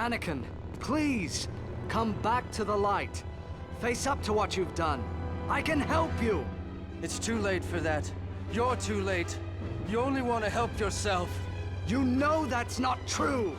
Anakin, please, come back to the light. Face up to what you've done. I can help you. It's too late for that. You're too late. You only want to help yourself. You know that's not true.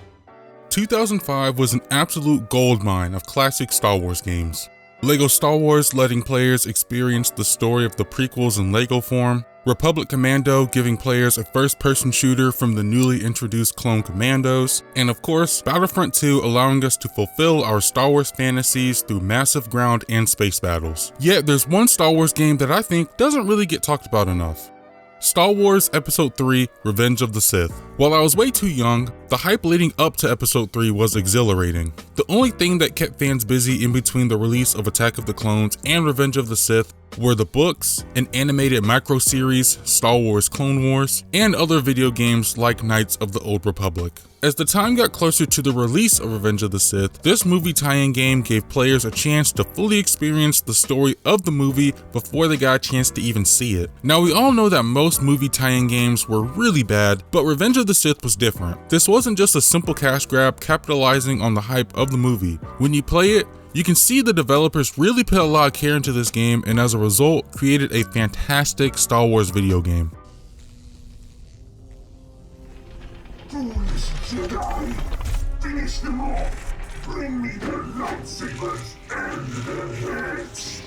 2005 was an absolute goldmine of classic Star Wars games. LEGO Star Wars letting players experience the story of the prequels in LEGO form, Republic Commando giving players a first-person shooter from the newly introduced Clone Commandos, and of course, Battlefront 2 allowing us to fulfill our Star Wars fantasies through massive ground and space battles. Yet there's one Star Wars game that I think doesn't really get talked about enough. Star Wars Episode 3: Revenge of the Sith. While I was way too young, the hype leading up to Episode 3 was exhilarating. The only thing that kept fans busy in between the release of Attack of the Clones and Revenge of the Sith were the books, an animated micro-series, Star Wars Clone Wars, and other video games like Knights of the Old Republic. As the time got closer to the release of Revenge of the Sith, this movie tie-in game gave players a chance to fully experience the story of the movie before they got a chance to even see it. Now, we all know that most movie tie-in games were really bad, but Revenge of the Sith was different. This wasn't just a simple cash grab capitalizing on the hype of the movie. When you play it, you can see the developers really put a lot of care into this game and as a result, created a fantastic Star Wars video game. Foolish Jedi! Finish them off! Bring me their lightsabers and their heads!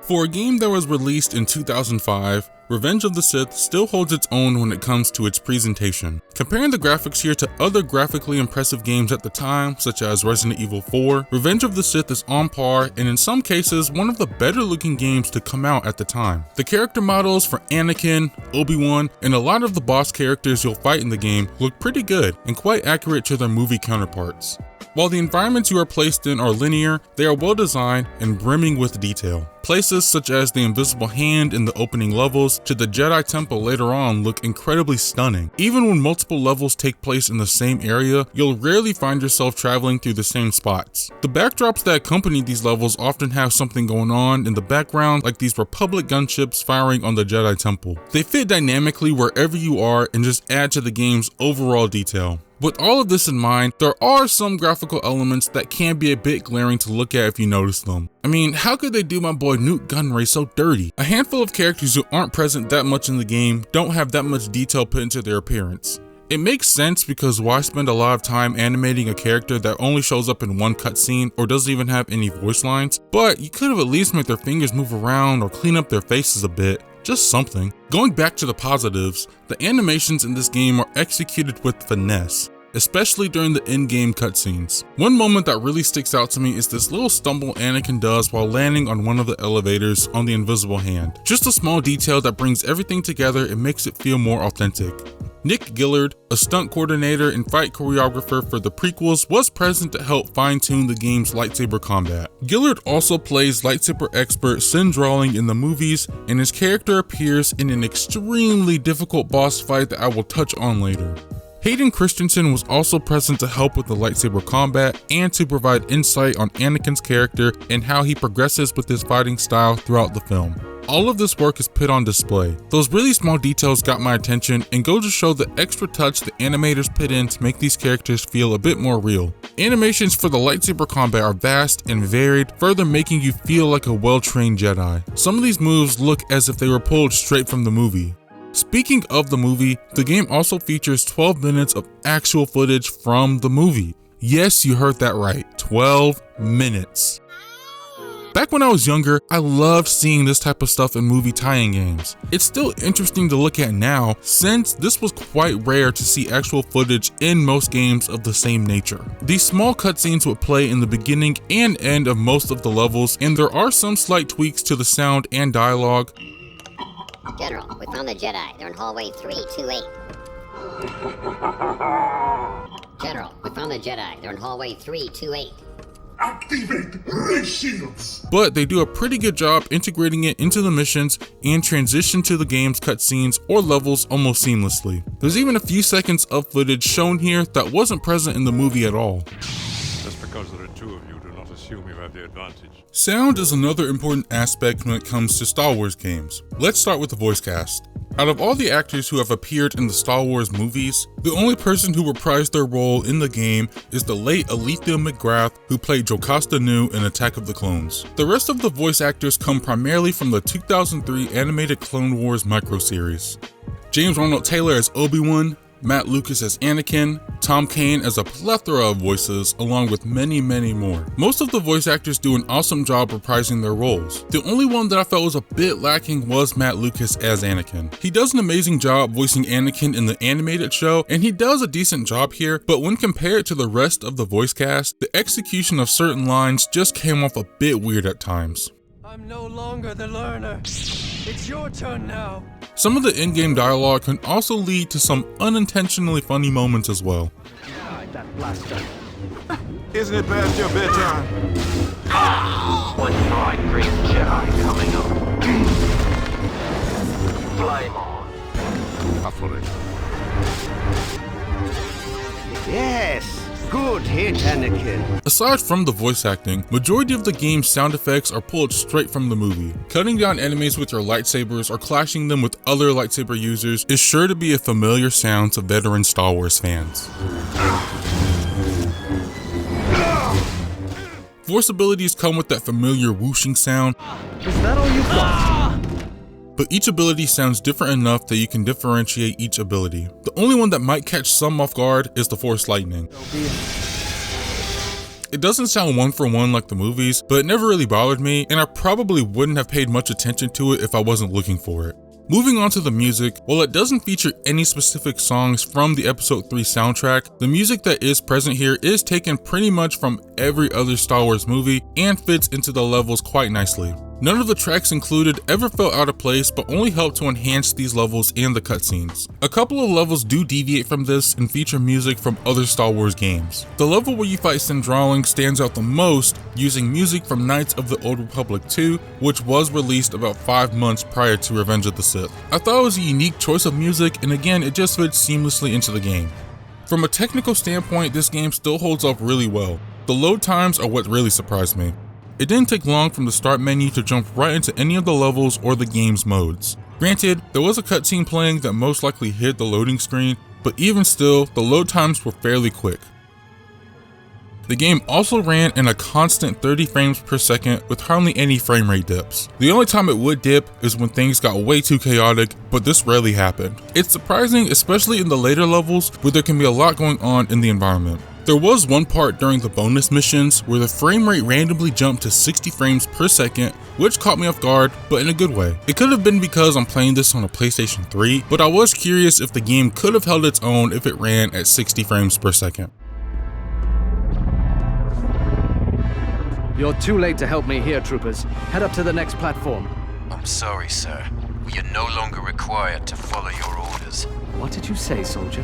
For a game that was released in 2005, Revenge of the Sith still holds its own when it comes to its presentation. Comparing the graphics here to other graphically impressive games at the time, such as Resident Evil 4, Revenge of the Sith is on par and in some cases one of the better looking games to come out at the time. The character models for Anakin, Obi-Wan, and a lot of the boss characters you'll fight in the game look pretty good and quite accurate to their movie counterparts. While the environments you are placed in are linear, they are well designed and brimming with detail. Places such as the Invisible Hand in the opening levels to the Jedi Temple later on look incredibly stunning. Even when multiple levels take place in the same area, you'll rarely find yourself traveling through the same spots. The backdrops that accompany these levels often have something going on in the background, like these Republic gunships firing on the Jedi Temple. They fit dynamically wherever you are and just add to the game's overall detail. With all of this in mind, there are some graphical elements that can be a bit glaring to look at if you notice them. I mean, how could they do my boy Newt Gunray so dirty? A handful of characters who aren't present that much in the game don't have that much detail put into their appearance. It makes sense because why spend a lot of time animating a character that only shows up in one cutscene or doesn't even have any voice lines, but you could have at least made their fingers move around or clean up their faces a bit. Just something. Going back to the positives, the animations in this game are executed with finesse, especially during the in-game cutscenes. One moment that really sticks out to me is this little stumble Anakin does while landing on one of the elevators on the Invisible Hand. Just a small detail that brings everything together and makes it feel more authentic. Nick Gillard, a stunt coordinator and fight choreographer for the prequels, was present to help fine-tune the game's lightsaber combat. Gillard also plays lightsaber expert Sin Drawling in the movies, and his character appears in an extremely difficult boss fight that I will touch on later. Hayden Christensen was also present to help with the lightsaber combat and to provide insight on Anakin's character and how he progresses with his fighting style throughout the film. All of this work is put on display. Those really small details got my attention and go to show the extra touch the animators put in to make these characters feel a bit more real. Animations for the lightsaber combat are vast and varied, further making you feel like a well-trained Jedi. Some of these moves look as if they were pulled straight from the movie. Speaking of the movie, the game also features 12 minutes of actual footage from the movie. Yes, you heard that right, 12 minutes. Back when I was younger, I loved seeing this type of stuff in movie tie-in games. It's still interesting to look at now, since this was quite rare to see actual footage in most games of the same nature. These small cutscenes would play in the beginning and end of most of the levels, and there are some slight tweaks to the sound and dialogue. General, we found the Jedi. They're in hallway 328. General, we found the Jedi. They're in hallway 328. Activate ray shields! But they do a pretty good job integrating it into the missions and transition to the game's cutscenes or levels almost seamlessly. There's even a few seconds of footage shown here that wasn't present in the movie at all. Just because there are two of you do not assume you have the advantage. Sound is another important aspect when it comes to Star Wars games. Let's start with the voice cast. Out of all the actors who have appeared in the Star Wars movies, the only person who reprised their role in the game is the late Alethea McGrath, who played Jocasta Nu in Attack of the Clones. The rest of the voice actors come primarily from the 2003 animated Clone Wars microseries. James Ronald Taylor as Obi-Wan, Matt Lucas as Anakin, Tom Kane as a plethora of voices, along with many, many more. Most of the voice actors do an awesome job reprising their roles. The only one that I felt was a bit lacking was Matt Lucas as Anakin. He does an amazing job voicing Anakin in the animated show, and he does a decent job here, but when compared to the rest of the voice cast, the execution of certain lines just came off a bit weird at times. I'm no longer the learner. It's your turn now. Some of the in-game dialogue can also lead to some unintentionally funny moments as well. Isn't it past your bedtime? One bright green Jedi coming up. Flame on. Yes! Good hit, Anakin. Aside from the voice acting, majority of the game's sound effects are pulled straight from the movie. Cutting down enemies with your lightsabers or clashing them with other lightsaber users is sure to be a familiar sound to veteran Star Wars fans. Force abilities come with that familiar whooshing sound. Is that all you've got? But each ability sounds different enough that you can differentiate each ability. The only one that might catch some off guard is the Force Lightning. It doesn't sound one for one like the movies, but it never really bothered me, and I probably wouldn't have paid much attention to it if I wasn't looking for it. Moving on to the music, while it doesn't feature any specific songs from the Episode 3 soundtrack, the music that is present here is taken pretty much from every other Star Wars movie and fits into the levels quite nicely. None of the tracks included ever felt out of place, but only helped to enhance these levels and the cutscenes. A couple of levels do deviate from this and feature music from other Star Wars games. The level where you fight Sindrawling stands out the most, using music from Knights of the Old Republic 2, which was released about 5 months prior to Revenge of the Sith. I thought it was a unique choice of music, and again, it just fits seamlessly into the game. From a technical standpoint, this game still holds up really well. The load times are what really surprised me. It didn't take long from the start menu to jump right into any of the levels or the game's modes. Granted, there was a cutscene playing that most likely hid the loading screen, but even still, the load times were fairly quick. The game also ran in a constant 30 frames per second with hardly any frame rate dips. The only time it would dip is when things got way too chaotic, but this rarely happened. It's surprising, especially in the later levels where there can be a lot going on in the environment. There was one part during the bonus missions where the frame rate randomly jumped to 60 frames per second, which caught me off guard, but in a good way. It could have been because I'm playing this on a PlayStation 3, but I was curious if the game could have held its own if it ran at 60 frames per second. You're too late to help me here, troopers. Head up to the next platform. I'm sorry, sir. We are no longer required to follow your orders. What did you say, soldier?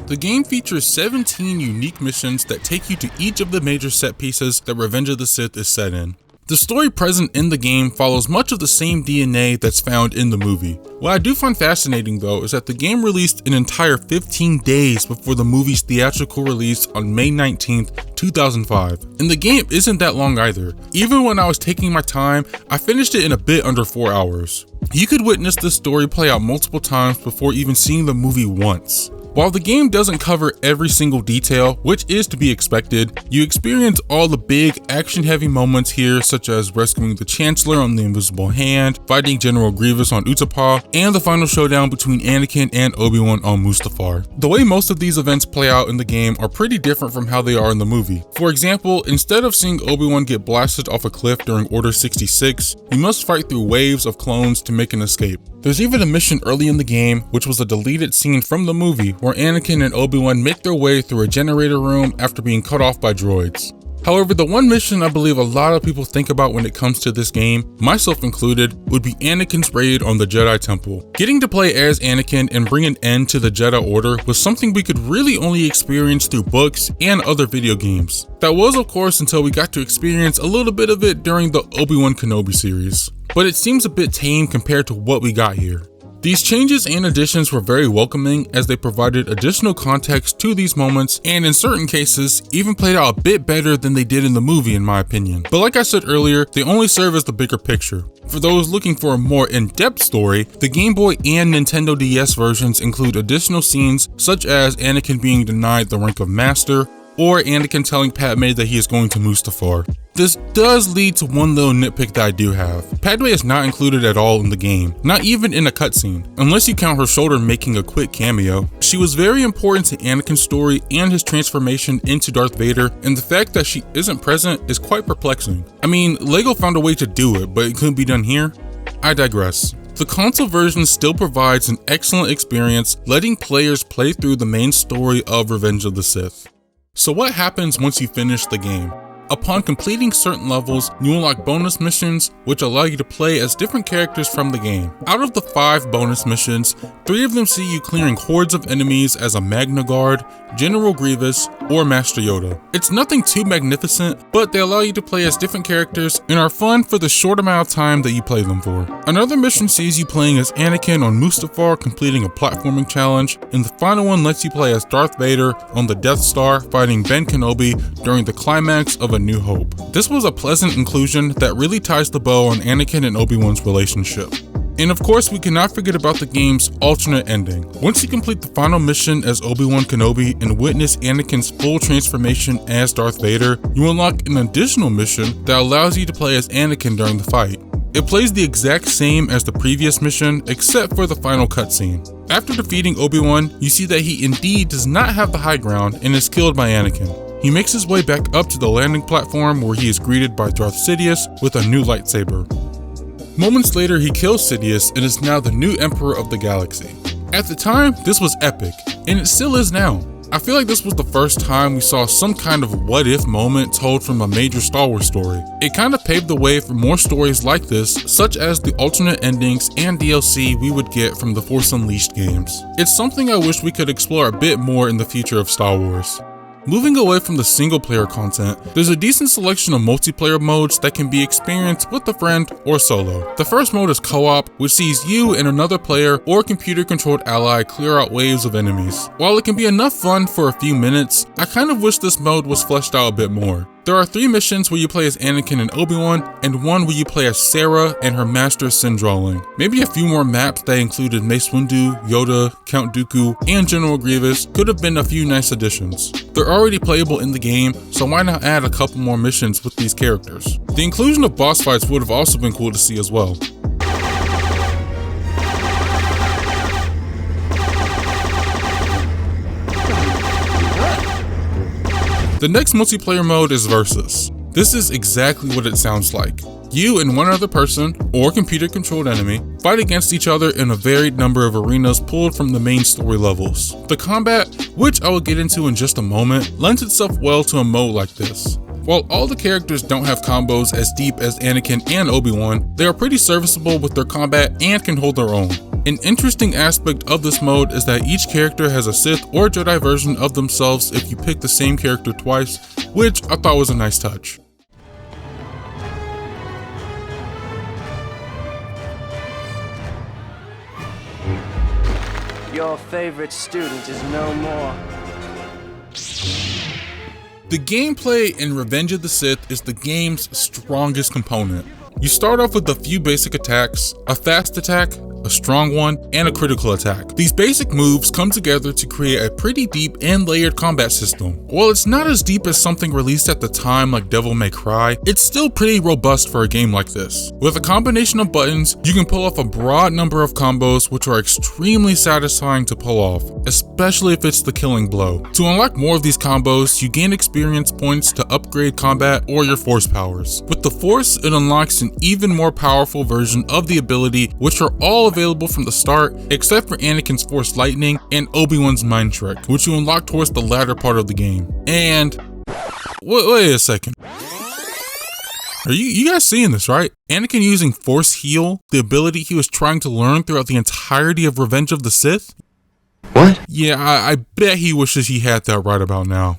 The game features 17 unique missions that take you to each of the major set pieces that Revenge of the Sith is set in. The story present in the game follows much of the same DNA that's found in the movie. What I do find fascinating though is that the game released an entire 15 days before the movie's theatrical release on May 19th, 2005. And the game isn't that long either. Even when I was taking my time, I finished it in a bit under 4 hours. You could witness this story play out multiple times before even seeing the movie once. While the game doesn't cover every single detail, which is to be expected, you experience all the big action-heavy moments here, such as rescuing the Chancellor on the Invisible Hand, fighting General Grievous on Utapau, and the final showdown between Anakin and Obi-Wan on Mustafar. The way most of these events play out in the game are pretty different from how they are in the movie. For example, instead of seeing Obi-Wan get blasted off a cliff during Order 66, you must fight through waves of clones to make an escape. There's even a mission early in the game, which was a deleted scene from the movie, where Anakin and Obi-Wan make their way through a generator room after being cut off by droids. However, the one mission I believe a lot of people think about when it comes to this game, myself included, would be Anakin's raid on the Jedi Temple. Getting to play as Anakin and bring an end to the Jedi Order was something we could really only experience through books and other video games. That was, of course, until we got to experience a little bit of it during the Obi-Wan Kenobi series. But it seems a bit tame compared to what we got here. These changes and additions were very welcoming as they provided additional context to these moments and in certain cases even played out a bit better than they did in the movie in my opinion. But like I said earlier, they only serve as the bigger picture. For those looking for a more in-depth story, the Game Boy and Nintendo DS versions include additional scenes such as Anakin being denied the rank of Master, or Anakin telling Padme that he is going to Mustafar. This does lead to one little nitpick that I do have. Padme is not included at all in the game, not even in a cutscene, unless you count her shoulder making a quick cameo. She was very important to Anakin's story and his transformation into Darth Vader, and the fact that she isn't present is quite perplexing. I mean, LEGO found a way to do it, but it couldn't be done here? I digress. The console version still provides an excellent experience, letting players play through the main story of Revenge of the Sith. So what happens once you finish the game? Upon completing certain levels, you unlock bonus missions, which allow you to play as different characters from the game. Out of the 5 bonus missions, 3 of them see you clearing hordes of enemies as a Magna Guard, General Grievous, or Master Yoda. It's nothing too magnificent, but they allow you to play as different characters and are fun for the short amount of time that you play them for. Another mission sees you playing as Anakin on Mustafar completing a platforming challenge, and the final one lets you play as Darth Vader on the Death Star fighting Ben Kenobi during the climax of A New Hope. This was a pleasant inclusion that really ties the bow on Anakin and Obi-Wan's relationship. And of course, we cannot forget about the game's alternate ending. Once you complete the final mission as Obi-Wan Kenobi and witness Anakin's full transformation as Darth Vader, you unlock an additional mission that allows you to play as Anakin during the fight. It plays the exact same as the previous mission, except for the final cutscene. After defeating Obi-Wan, you see that he indeed does not have the high ground and is killed by Anakin. He makes his way back up to the landing platform where he is greeted by Darth Sidious with a new lightsaber. Moments later, he kills Sidious and is now the new Emperor of the Galaxy. At the time, this was epic, and it still is now. I feel like this was the first time we saw some kind of what-if moment told from a major Star Wars story. It kind of paved the way for more stories like this, such as the alternate endings and DLC we would get from the Force Unleashed games. It's something I wish we could explore a bit more in the future of Star Wars. Moving away from the single player content, there's a decent selection of multiplayer modes that can be experienced with a friend or solo. The first mode is co-op, which sees you and another player or computer controlled ally clear out waves of enemies. While it can be enough fun for a few minutes, I kind of wish this mode was fleshed out a bit more. There are 3 missions where you play as Anakin and Obi-Wan, and 1 where you play as Sarah and her master Sindraling. Maybe a few more maps that included Mace Windu, Yoda, Count Dooku, and General Grievous could have been a few nice additions. They're already playable in the game, so why not add a couple more missions with these characters? The inclusion of boss fights would have also been cool to see as well. The next multiplayer mode is Versus. This is exactly what it sounds like. You and one other person, or computer-controlled enemy, fight against each other in a varied number of arenas pulled from the main story levels. The combat, which I will get into in just a moment, lends itself well to a mode like this. While all the characters don't have combos as deep as Anakin and Obi-Wan, they are pretty serviceable with their combat and can hold their own. An interesting aspect of this mode is that each character has a Sith or Jedi version of themselves if you pick the same character twice, which I thought was a nice touch. Your favorite student is no more. The gameplay in Revenge of the Sith is the game's strongest component. You start off with a few basic attacks, a fast attack, a strong one, and a critical attack. These basic moves come together to create a pretty deep and layered combat system. While it's not as deep as something released at the time like Devil May Cry, it's still pretty robust for a game like this. With a combination of buttons, you can pull off a broad number of combos which are extremely satisfying to pull off, especially if it's the killing blow. To unlock more of these combos, you gain experience points to upgrade combat or your force powers. With the Force, it unlocks an even more powerful version of the ability, which are all available from the start, except for Anakin's Force Lightning and Obi-Wan's Mind Trick, which you unlock towards the latter part of the game. And wait a second. Are you guys seeing this, right? Anakin using Force Heal, the ability he was trying to learn throughout the entirety of Revenge of the Sith? What? Yeah, I bet he wishes he had that right about now.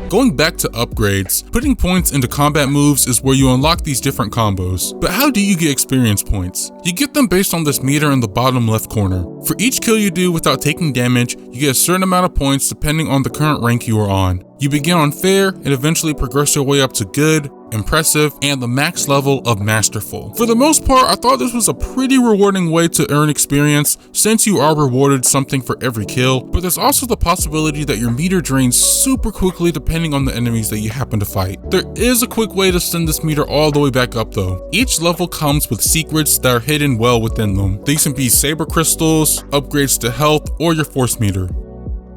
Going back to upgrades, putting points into combat moves is where you unlock these different combos. But how do you get experience points? You get them based on this meter in the bottom left corner. For each kill you do without taking damage, you get a certain amount of points depending on the current rank you are on. You begin on fair and eventually progress your way up to good, impressive, and the max level of masterful. For the most part, I thought this was a pretty rewarding way to earn experience since you are rewarded something for every kill, but there's also the possibility that your meter drains super quickly depending on the enemies that you happen to fight. There is a quick way to send this meter all the way back up though. Each level comes with secrets that are hidden well within them. These can be saber crystals, upgrades to health, or your force meter.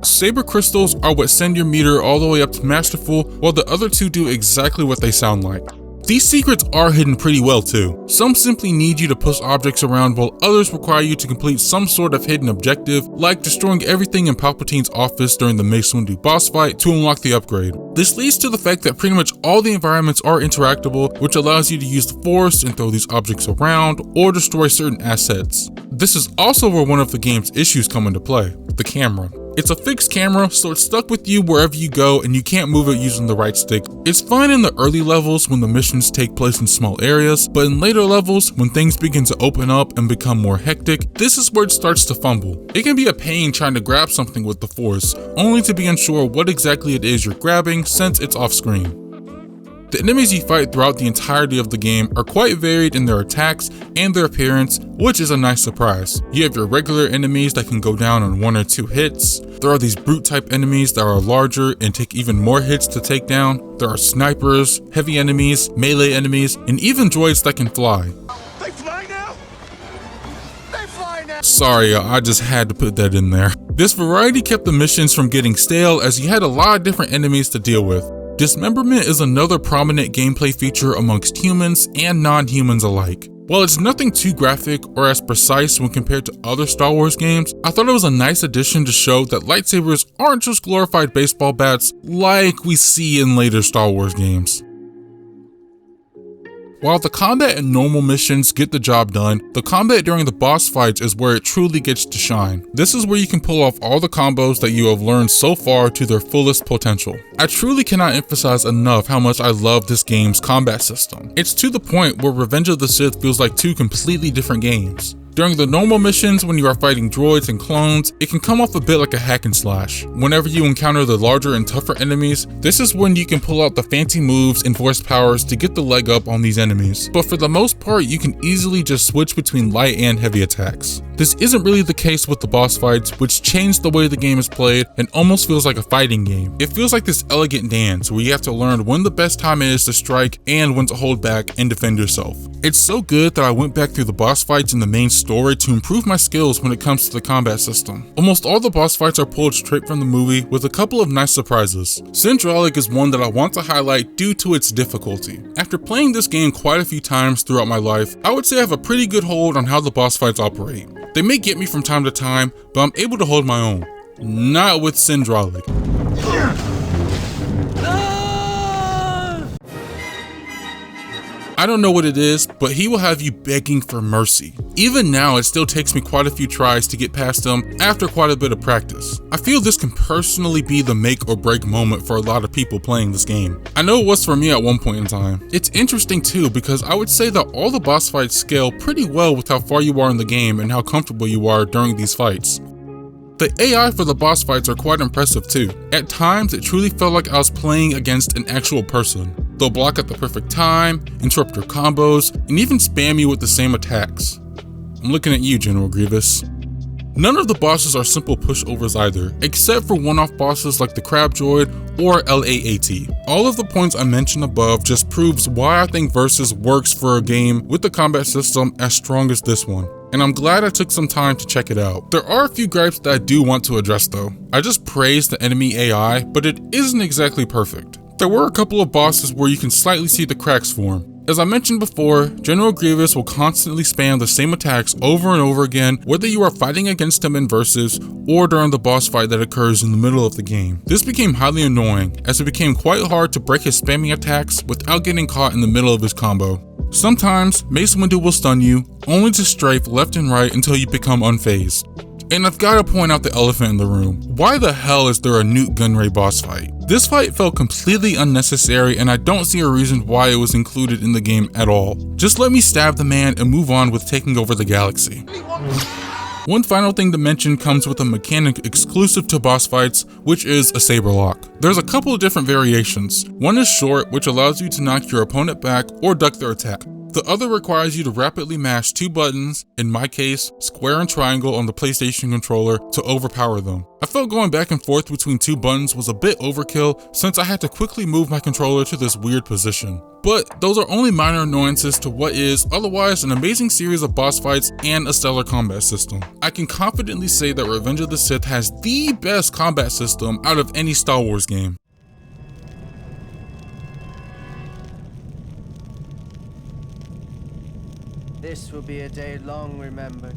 Saber crystals are what send your meter all the way up to masterful, while the other two do exactly what they sound like. These secrets are hidden pretty well too. Some simply need you to push objects around, while others require you to complete some sort of hidden objective, like destroying everything in Palpatine's office during the Mace Windu boss fight to unlock the upgrade. This leads to the fact that pretty much all the environments are interactable, which allows you to use the Force and throw these objects around or destroy certain assets. This is also where one of the game's issues come into play: the camera. It's a fixed camera, so it's stuck with you wherever you go and you can't move it using the right stick. It's fine in the early levels when the missions take place in small areas, but in later levels, when things begin to open up and become more hectic, this is where it starts to fumble. It can be a pain trying to grab something with the Force, only to be unsure what exactly it is you're grabbing since it's off screen. The enemies you fight throughout the entirety of the game are quite varied in their attacks and their appearance, which is a nice surprise. You have your regular enemies that can go down on 1 or 2 hits. There are these brute type enemies that are larger and take even more hits to take down. There are snipers, heavy enemies, melee enemies, and even droids that can fly. They fly now? They fly now! Sorry, I just had to put that in there. This variety kept the missions from getting stale as you had a lot of different enemies to deal with. Dismemberment is another prominent gameplay feature amongst humans and non-humans alike. While it's nothing too graphic or as precise when compared to other Star Wars games, I thought it was a nice addition to show that lightsabers aren't just glorified baseball bats like we see in later Star Wars games. While the combat and normal missions get the job done, the combat during the boss fights is where it truly gets to shine. This is where you can pull off all the combos that you have learned so far to their fullest potential. I truly cannot emphasize enough how much I love this game's combat system. It's to the point where Revenge of the Sith feels like 2 completely different games. During the normal missions, when you are fighting droids and clones, it can come off a bit like a hack and slash. Whenever you encounter the larger and tougher enemies, this is when you can pull out the fancy moves and voice powers to get the leg up on these enemies. But for the most part, you can easily just switch between light and heavy attacks. This isn't really the case with the boss fights, which changed the way the game is played and almost feels like a fighting game. It feels like this elegant dance where you have to learn when the best time is to strike and when to hold back and defend yourself. It's so good that I went back through the boss fights in the main story to improve my skills when it comes to the combat system. Almost all the boss fights are pulled straight from the movie with a couple of nice surprises. Centralic is one that I want to highlight due to its difficulty. After playing this game quite a few times throughout my life, I would say I have a pretty good hold on how the boss fights operate. They may get me from time to time, but I'm able to hold my own. Not with Centralic. I don't know what it is, but he will have you begging for mercy. Even now, it still takes me quite a few tries to get past him after quite a bit of practice. I feel this can personally be the make or break moment for a lot of people playing this game. I know it was for me at one point in time. It's interesting too because I would say that all the boss fights scale pretty well with how far you are in the game and how comfortable you are during these fights. The AI for the boss fights are quite impressive too. At times, it truly felt like I was playing against an actual person. They'll block at the perfect time, interrupt your combos, and even spam you with the same attacks. I'm looking at you, General Grievous. None of the bosses are simple pushovers either, except for one-off bosses like the Crab Droid or LAAT. All of the points I mentioned above just proves why I think Versus works for a game with the combat system as strong as this one. And I'm glad I took some time to check it out. There are a few gripes that I do want to address though. I just praised the enemy AI, but it isn't exactly perfect. There were a couple of bosses where you can slightly see the cracks form. As I mentioned before, General Grievous will constantly spam the same attacks over and over again, whether you are fighting against him in Versus or during the boss fight that occurs in the middle of the game. This became highly annoying, as it became quite hard to break his spamming attacks without getting caught in the middle of his combo. Sometimes, Mace Windu will stun you, only to strafe left and right until you become unfazed. And I've got to point out the elephant in the room. Why the hell is there a Newt Gunray boss fight? This fight felt completely unnecessary, and I don't see a reason why it was included in the game at all. Just let me stab the man and move on with taking over the galaxy. One final thing to mention comes with a mechanic exclusive to boss fights, which is a saber lock. There's a couple of different variations. One is short, which allows you to knock your opponent back or duck their attack. The other requires you to rapidly mash two buttons, in my case, square and triangle on the PlayStation controller, to overpower them. I felt going back and forth between two buttons was a bit overkill since I had to quickly move my controller to this weird position. But those are only minor annoyances to what is otherwise an amazing series of boss fights and a stellar combat system. I can confidently say that Revenge of the Sith has the best combat system out of any Star Wars game. This will be a day long remembered.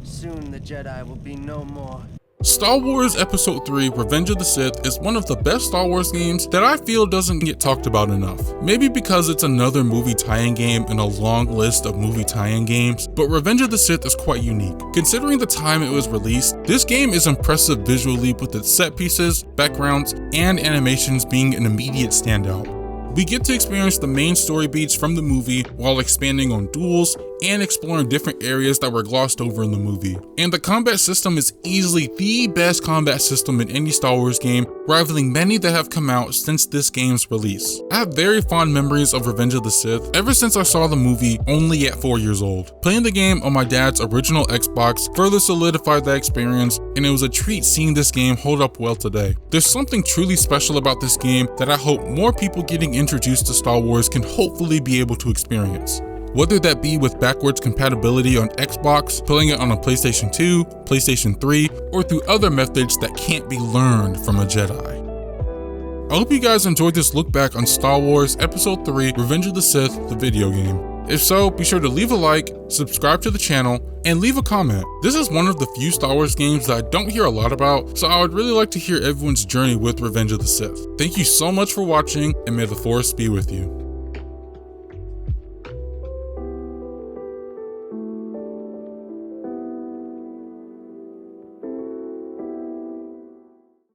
Soon the Jedi will be no more. Star Wars Episode 3 Revenge of the Sith is one of the best Star Wars games that I feel doesn't get talked about enough. Maybe because it's another movie tie-in game in a long list of movie tie-in games, but Revenge of the Sith is quite unique. Considering the time it was released, this game is impressive visually with its set pieces, backgrounds, and animations being an immediate standout. We get to experience the main story beats from the movie while expanding on duels and exploring different areas that were glossed over in the movie. And the combat system is easily the best combat system in any Star Wars game, rivaling many that have come out since this game's release. I have very fond memories of Revenge of the Sith ever since I saw the movie only at 4 years old. Playing the game on my dad's original Xbox further solidified that experience, and it was a treat seeing this game hold up well today. There's something truly special about this game that I hope more people getting introduced to Star Wars can hopefully be able to experience. Whether that be with backwards compatibility on Xbox, playing it on a PlayStation 2, PlayStation 3, or through other methods that can't be learned from a Jedi. I hope you guys enjoyed this look back on Star Wars Episode 3 Revenge of the Sith, the video game. If so, be sure to leave a like, subscribe to the channel, and leave a comment. This is one of the few Star Wars games that I don't hear a lot about, so I would really like to hear everyone's journey with Revenge of the Sith. Thank you so much for watching, and may the Force be with you.